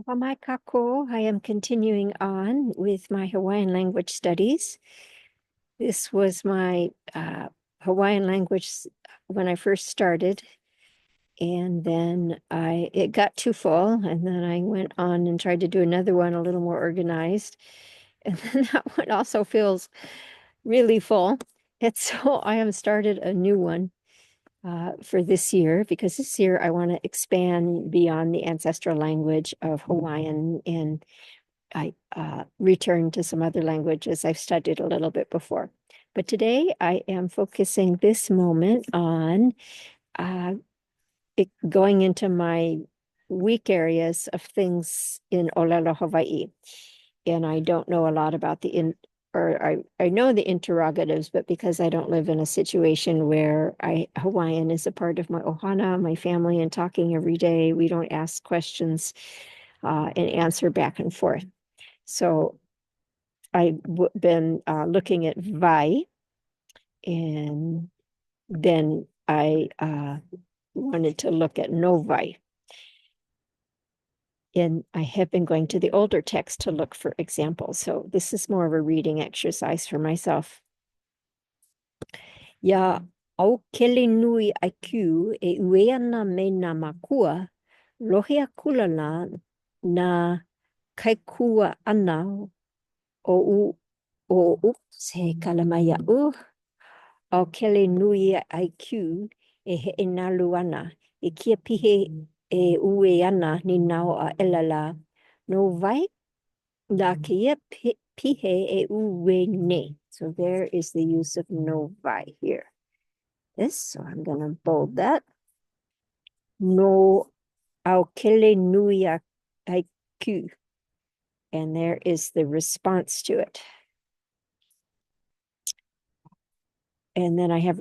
I am continuing on with my Hawaiian language studies. This was my Hawaiian language when I first started, and then it got too full, and then I went on and tried to do another one a little more organized, and then that one also feels really full. And so I have started a new one for this year, because this year I want to expand beyond the ancestral language of Hawaiian, and I return to some other languages I've studied a little bit before. But today I am focusing this moment on going into my weak areas of things in Olelo, Hawaii. And I don't know a lot about I know the interrogatives, but because I don't live in a situation where Hawaiian is a part of my ohana, my family, and talking every day, we don't ask questions and answer back and forth. So I've been looking at vai, and then I wanted to look at no vai. And I have been going to the older text to look for examples. So this is more of a reading exercise for myself. Ya Aukelenuiaiku e ueana me na mākua, lohe akula na kaikuaʻana o he kalamaʻiaʻu. Aukelenuiaiku e heʻenalu ana, e kia pihe e ue ana nīnau a elala, no vai la kia pihe e ue ne. So there is the use of no vai here. So I'm going to bold that. No Aukelenuiaku. And there is the response to it. And then I have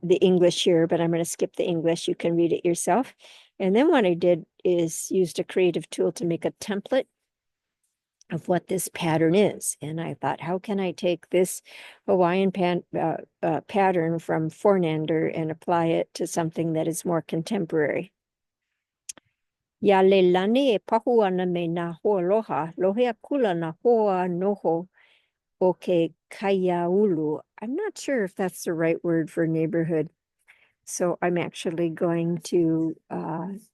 the English here, but I'm going to skip the English. You can read it yourself. And then what I did is used a creative tool to make a template of what this pattern is. And I thought, how can I take this Hawaiian pattern from Fornander and apply it to something that is more contemporary? Ya leilani e pahu ana me na hoa loha, lohe akula na hoa noho o ke kēia. I'm not sure if that's the right word for neighborhood. So I'm actually going to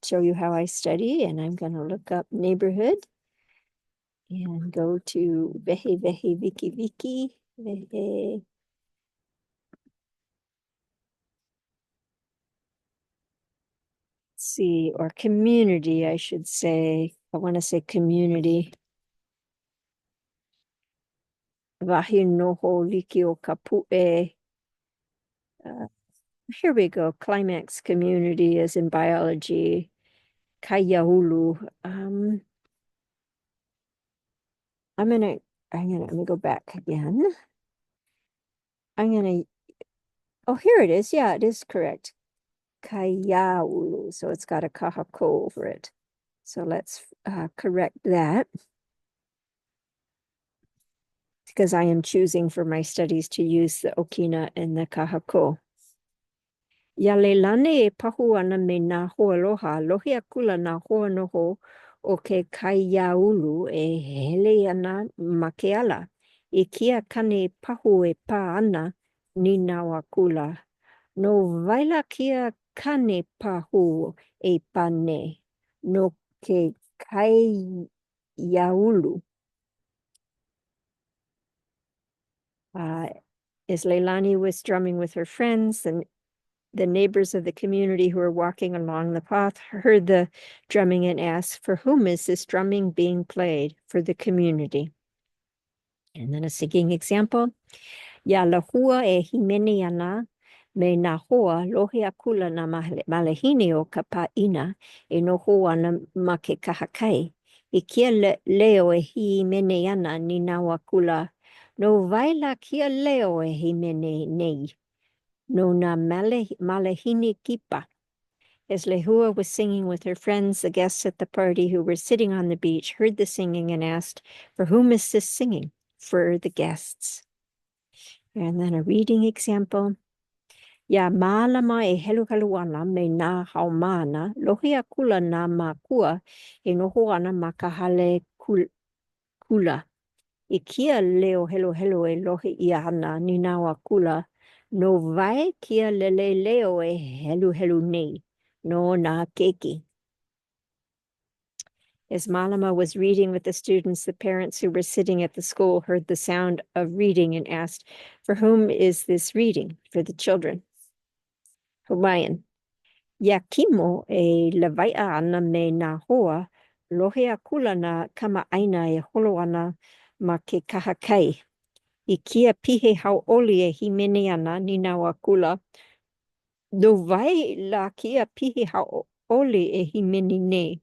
show you how I study, and I'm going to look up neighborhood and go to vehe wiki, vehe. Let's see, or community, I should say. I want to say community. Wahi noho liki o kapu'e. Here we go. Climax community is in biology. Kaiaulu. Let me go back again. Oh, here it is. Yeah, it is correct. Kaiaulu. So it's got a kahako over it. So let's correct that, because I am choosing for my studies to use the okina and the kahako. Ya leilani e pahu ana me na hoa loha, lohe akula na hoa noho o ke kaiaulu e hele ana makeala. I kia kane pahu e pā ana nīnau akula. No vaila kia kane pahu e pane no ke kaiaulu. As Leilani was drumming with her friends, and the neighbors of the community who were walking along the path heard the drumming and asked, for whom is this drumming being played? For the community. And then a singing example. Ya lahua e himene ana me na hoa lohe akula na malehini o kapaʻina e no hoa na ma ke kahakai. I kia leo e himene ana nīnau akula. No vaila kia leo e himene nei. No na malehini kipa. As Lehua was singing with her friends, the guests at the party who were sitting on the beach heard the singing and asked, for whom is this singing? For the guests. And then a reading example. Ia mālama e helu ana me nā haumāna, lohe akula nā mākua e noho ana ma ka hale kula. I kia leo helo e lohe ia ana nīnau akula, no vai kia leo e helu nei, no nā keiki. As Malama was reading with the students, the parents who were sitting at the school heard the sound of reading and asked, "For whom is this reading?" For the children. Hawaiian. Yakimo e lawai'a ana me nā hoa, lohe akula na kamaaina e holo ana ma ke kahakai. I kia pihe hauʻoli e himene ana nīnau akula, no vai la kia pihe hauʻoli e himene nei,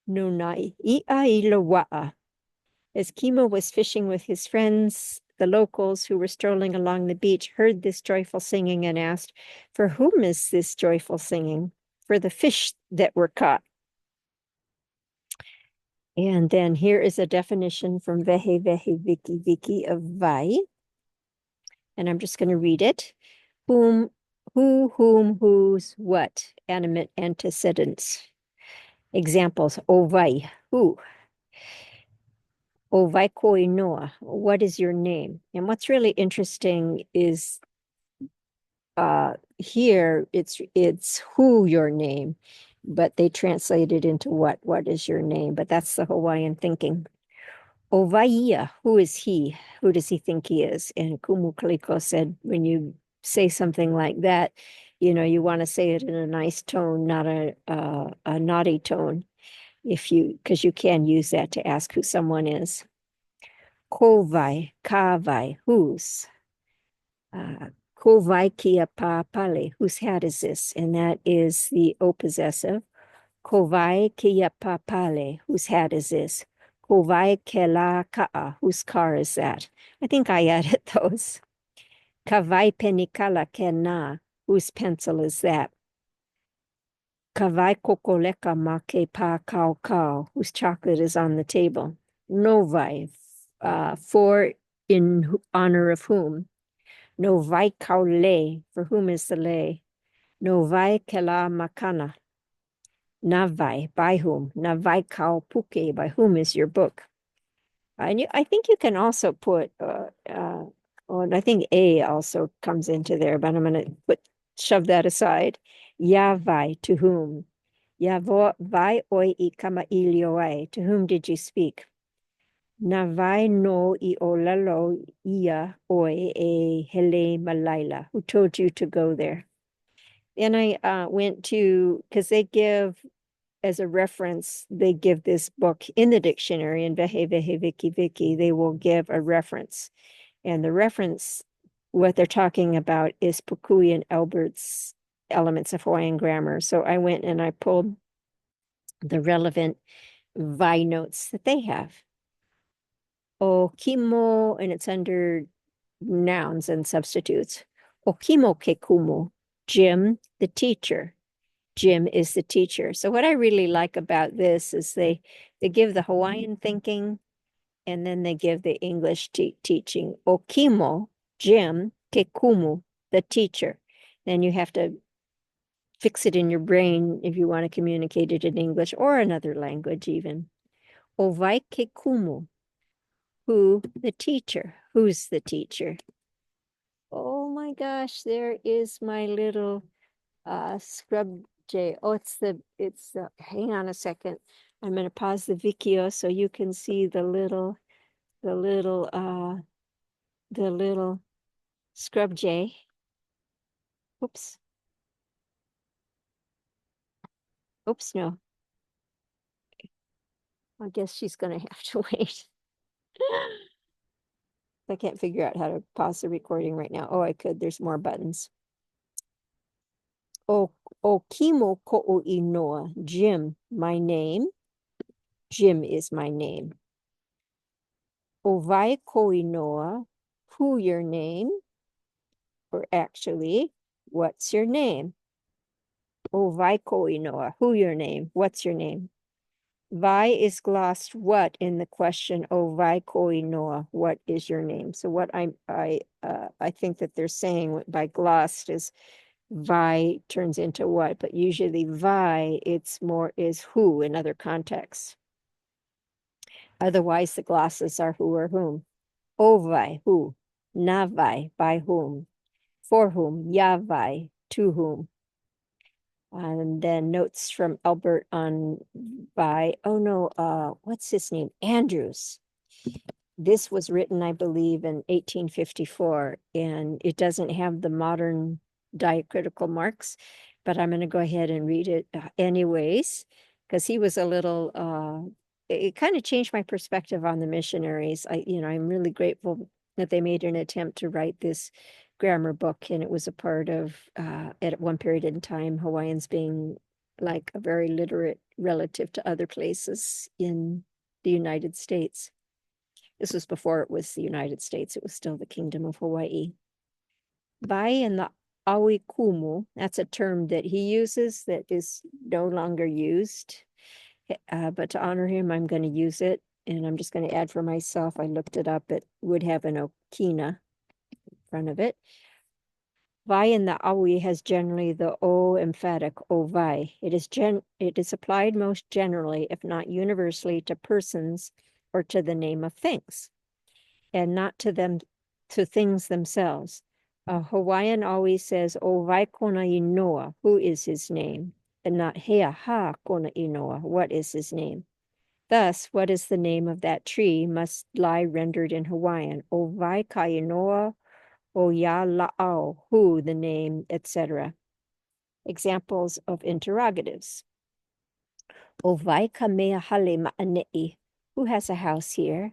no nā ia I loaʻa. As Kimo was fishing with his friends, the locals who were strolling along the beach heard this joyful singing and asked, "For whom is this joyful singing?" For the fish that were caught. And then here is a definition from Vehe Viki of vai. And I'm just going to read it. Whom, who, whom, whose, what, animate antecedents. Examples, o vai, who. O vai koi noa, what is your name? And what's really interesting is here it's who your name, but they translate it into what is your name, but that's the Hawaiian thinking. O vaia, who is he? Who does he think he is? And Kumu Kaliko said, when you say something like that, you want to say it in a nice tone, not a naughty tone, because you can use that to ask who someone is. Ko vai, ka vai, whose? Ko vai kia pa pale, whose hat is this? And that is the O possessive. Ko vai kia pa pale, whose hat is this? Ko vai ke la ka'a, whose car is that? I think I added those. Ka vai penikala ke na, whose pencil is that? Ka vai kokoleka ma ke pa kao, whose chocolate is on the table? No vai, for in honor of whom? No vai kau le, for whom is the lei? No vai ke la makana. Na vai, by whom? Na vai kau puke, by whom is your book? I think you can also put, and I think A also comes into there, but I'm going to shove that aside. Ya vai, to whom? Ya vai oi I kamaʻilioai, to whom did you speak? Na vai no I olelo ia oi e hele malaila, who told you to go there? And I went to, because they give, as a reference, they give this book in the dictionary, in Vehe Viki, they will give a reference. And the reference, what they're talking about is Pukui and Albert's Elements of Hawaiian Grammar. So I went and I pulled the relevant vai notes that they have. O kimo, and it's under nouns and substitutes. O kimo ke kumu, Jim, the teacher. Jim is the teacher. So what I really like about this is they give the Hawaiian thinking, and then they give the English teaching. O kimo, Jim, ke kumu, the teacher. Then you have to fix it in your brain if you want to communicate it in English or another language even. O vai ke kumu, who, the teacher. Who's the teacher? Oh my gosh, there is my little scrub J. Oh, it's the, hang on a second. I'm going to pause the video so you can see the little scrub J. Oops. Oops, no. I guess she's going to have to wait. I can't figure out how to pause the recording right now. Oh, I could. There's more buttons. O kimo ko'o inoa, Jim, my name. Jim is my name. O vai ko inoa, who your name? Or actually, what's your name? O vai ko inoa, who your name? What's your name? Vai is glossed what in the question, O vai ko inoa, what is your name? So what I think that they're saying by glossed is vai turns into what, but usually vai, it's more is who in other contexts. Otherwise, the glosses are who or whom. Ovai, who. Navai, by whom. For whom. Yavai, to whom. And then notes from Albert on by, what's his name? Andrews. This was written, I believe, in 1854, and it doesn't have the modern diacritical marks, but I'm going to go ahead and read it anyways, because he was a little, it kind of changed my perspective on the missionaries. I'm really grateful that they made an attempt to write this grammar book, and it was a part of, at one period in time, Hawaiians being like a very literate relative to other places in the United States. This was before it was the United States. It was still the Kingdom of Hawaii. Vai and the Awikumu, that's a term that he uses that is no longer used. But to honor him, I'm going to use it. And I'm just going to add for myself. I looked it up. It would have an okina in front of it. Vai in the awi has generally the o emphatic, o vai. It is applied most generally, if not universally, to persons or to the name of things, and not to things themselves. A Hawaiian always says, o vai kona inoa, who is his name, and not hea ha kona inoa, what is his name. Thus, what is the name of that tree must lie rendered in Hawaiian, o vai ka inoa, o ya la'au, who, the name, etc. Examples of interrogatives. O vai ka mea hale ma'ane'i, who has a house here?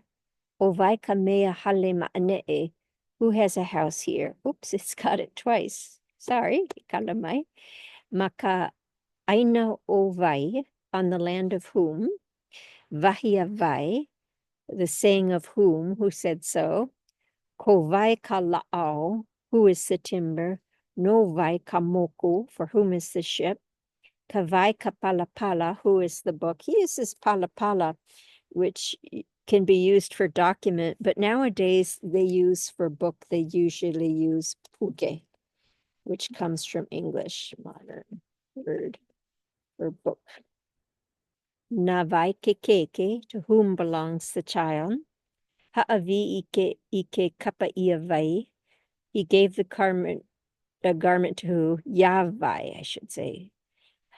O vai ka mea hale ma'ane'i, who has a house here? Oops, it's got it twice. Sorry, kalamai. Maka aina o vai, on the land of whom? Vahia vai, the saying of whom, who said so? Ko vai ka la'au, who is the timber? No vai ka moku, for whom is the ship? Ka vai ka palapala, who is the book? He uses palapala, which can be used for document, but nowadays they use for book, they usually use puke, which comes from English, modern word for book. Na vai ke keke, to whom belongs the child? Ha'avi ike kapa ia vai. He gave a garment to who? Yavai, I should say.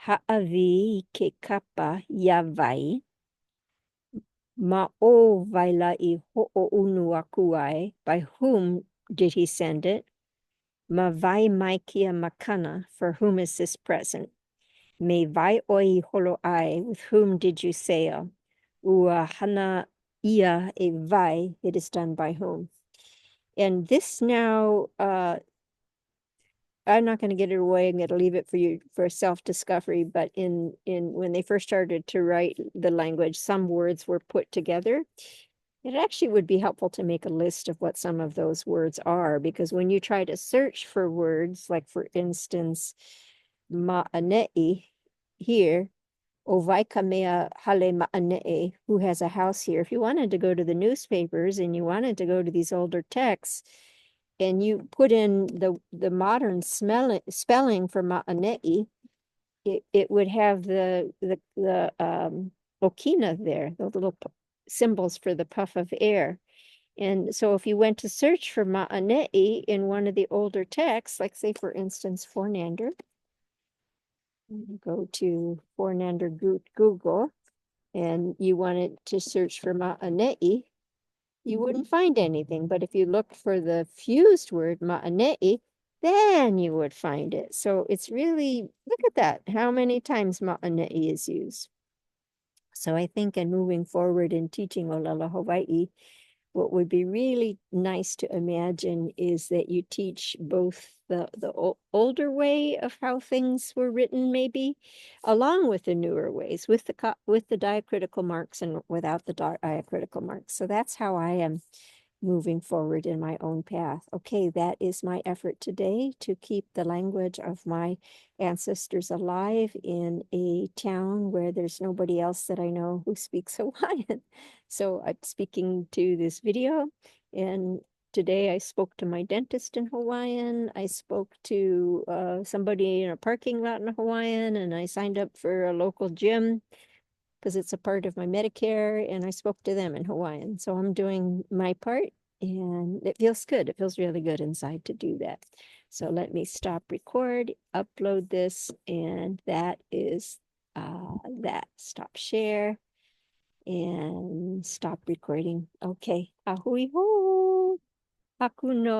Ha'avi ike kapa yavai. Ma'o vailai ho'ounuakuai. By whom did he send it? Ma vai maikia makana. For whom is this present? Me vai oi holoai. With whom did you sail? Ua hana ia e vai. It is done by whom? And this now, I'm not going to get it away. I'm going to leave it for you for self-discovery. But in when they first started to write the language, some words were put together. It actually would be helpful to make a list of what some of those words are, because when you try to search for words, like for instance, ma'ane'i here, o vai ka mea hale ma'ane'i, who has a house here. If you wanted to go to the newspapers and you wanted to go to these older texts, and you put in the modern spelling for ma'ane'i, it would have the okina there, the little symbols for the puff of air. And so if you went to search for ma'ane'i in one of the older texts, like say, for instance, Fornander, go to Fornander Google, and you wanted to search for ma'ane'i, you wouldn't find anything. But if you look for the fused word ma'ane'i, then you would find it. So it's really, look at that, how many times ma'ane'i is used. So I think in moving forward in teaching Olelo Hawaii, what would be really nice to imagine is that you teach both the older way of how things were written, maybe, along with the newer ways, with the diacritical marks and without the diacritical marks. So that's how I am moving forward in my own path. Okay, that is my effort today, to keep the language of my ancestors alive in a town where there's nobody else that I know who speaks Hawaiian. So I'm speaking to this video, and today I spoke to my dentist in Hawaiian. I spoke to somebody in a parking lot in Hawaiian, and I signed up for a local gym because it's a part of my Medicare, and I spoke to them in Hawaiian. So I'm doing my part, and it feels good. It feels really good inside to do that. So let me stop record, upload this, and that is that. Stop share and stop recording. Okay. Ahui ho. Haku no.